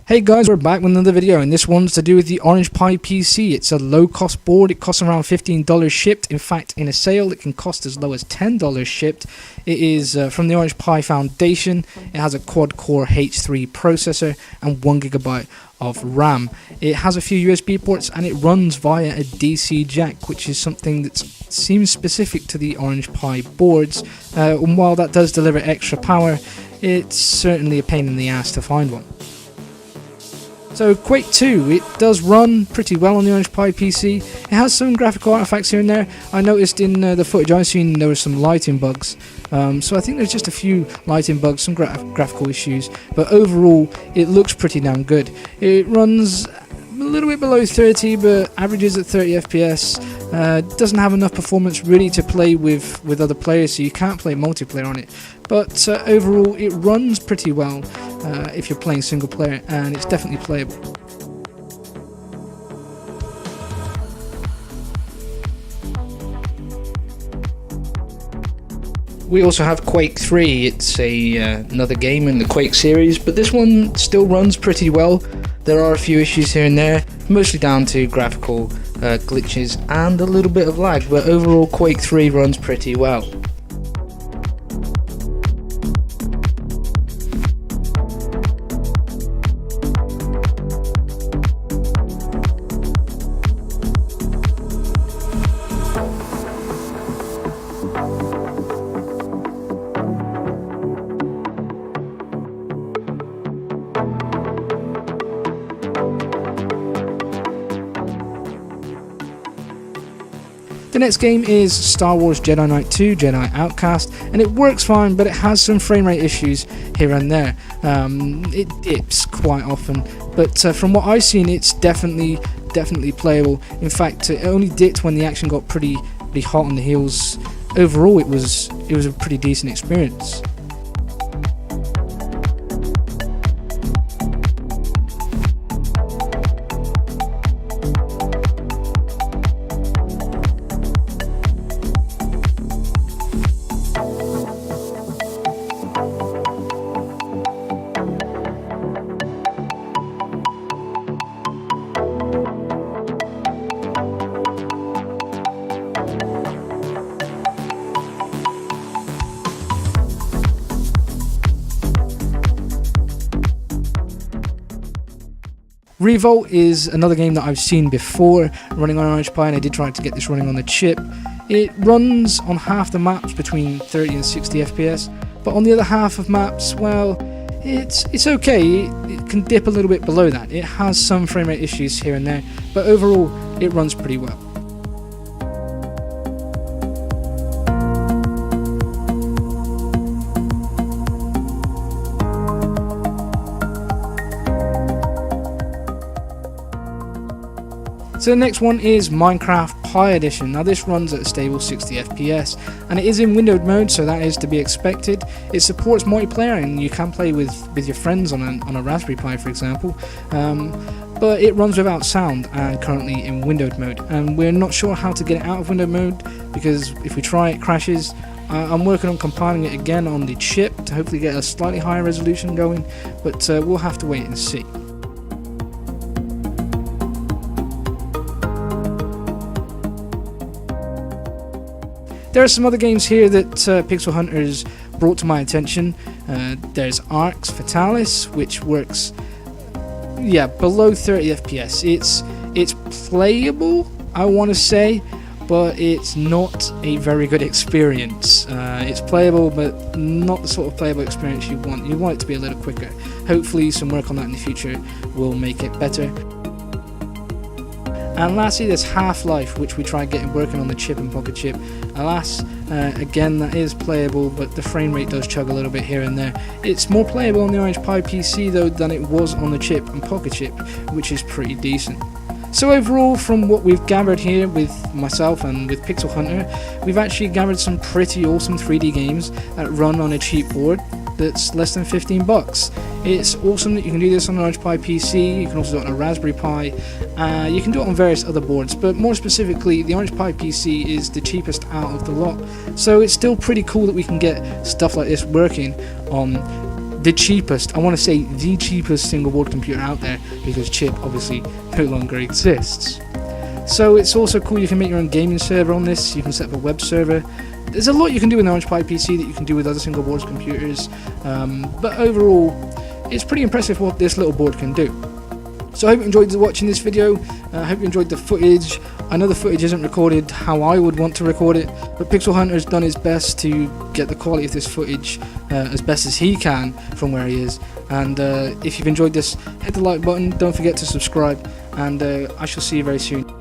Hey guys, we're back with another video, and this one's to do with the Orange Pi PC. It's a low-cost board. It costs around $15 shipped. In fact, in a sale, it can cost as low as $10 shipped. It is from the Orange Pi Foundation. It has a quad-core H3 processor and 1GB of RAM. It has a few USB ports, and it runs via a DC jack, which is something that seems specific to the Orange Pi boards. And while that does deliver extra power, it's certainly a pain in the ass to find one. So Quake II, it does run pretty well on the Orange Pi PC. It has some graphical artifacts here and there. I noticed in the footage I've seen there were some lighting bugs. So I think there's just a few lighting bugs, some graphical issues. But overall, it looks pretty damn good. It runs a little bit below 30, but averages at 30 FPS. Doesn't have enough performance really to play with other players, so you can't play multiplayer on it. But overall, it runs pretty well if you're playing single player, and it's definitely playable. We also have Quake III. It's another game in the Quake series, but this one still runs pretty well. There are a few issues here and there, mostly down to graphical glitches and a little bit of lag, but overall Quake III runs pretty well. The next game is Star Wars Jedi Knight 2, Jedi Outcast, and it works fine, but it has some frame rate issues here and there. It dips quite often, but from what I've seen, it's definitely playable. In fact, it only dipped when the action got pretty hot on the heels. Overall, it was a pretty decent experience. Rivo is another game that I've seen before running on Orange Pi, and I did try to get this running on the chip. It runs on half the maps between 30 and 60 FPS, but on the other half of maps, well, it's okay. It can dip a little bit below that. It has some frame rate issues here and there, but overall it runs pretty well. So the next one is Minecraft Pi Edition. Now this runs at a stable 60 FPS, and it is in windowed mode, so that is to be expected. It supports multiplayer, and you can play with your friends on a Raspberry Pi, for example. But it runs without sound and currently in windowed mode, and we're not sure how to get it out of windowed mode, because if we try it crashes. I'm working on compiling it again on the chip to hopefully get a slightly higher resolution going, but we'll have to wait and see. There are some other games here that Pixel Hunters brought to my attention. There's Ark's Fatalis, which works, below 30 FPS. It's playable, I want to say, but it's not a very good experience. It's playable, but not the sort of playable experience you want. You want it to be a little quicker. Hopefully some work on that in the future will make it better. And lastly, there's Half-Life, which we tried getting working on the chip and pocket chip. Alas, again, that is playable, but the frame rate does chug a little bit here and there. It's more playable on the Orange Pi PC though than it was on the chip and pocket chip, which is pretty decent. So overall, from what we've gathered here with myself and with Pixel Hunter, we've actually gathered some pretty awesome 3D games that run on a cheap board that's less than 15 bucks. It's awesome that you can do this on an Orange Pi PC. You can also do it on a Raspberry Pi. You can do it on various other boards, but more specifically, the Orange Pi PC is the cheapest out of the lot. So it's still pretty cool that we can get stuff like this working on the cheapest, I want to say the cheapest single board computer out there, because chip obviously no longer exists. So it's also cool, you can make your own gaming server on this, you can set up a web server. There's a lot you can do with an Orange Pi PC that you can do with other single board computers, but overall it's pretty impressive what this little board can do. So I hope you enjoyed watching this video. I hope you enjoyed the footage. I know the footage isn't recorded how I would want to record it, but Pixel Hunter's done his best to get the quality of this footage as best as he can from where he is. And if you've enjoyed this, hit the like button, don't forget to subscribe, and I shall see you very soon.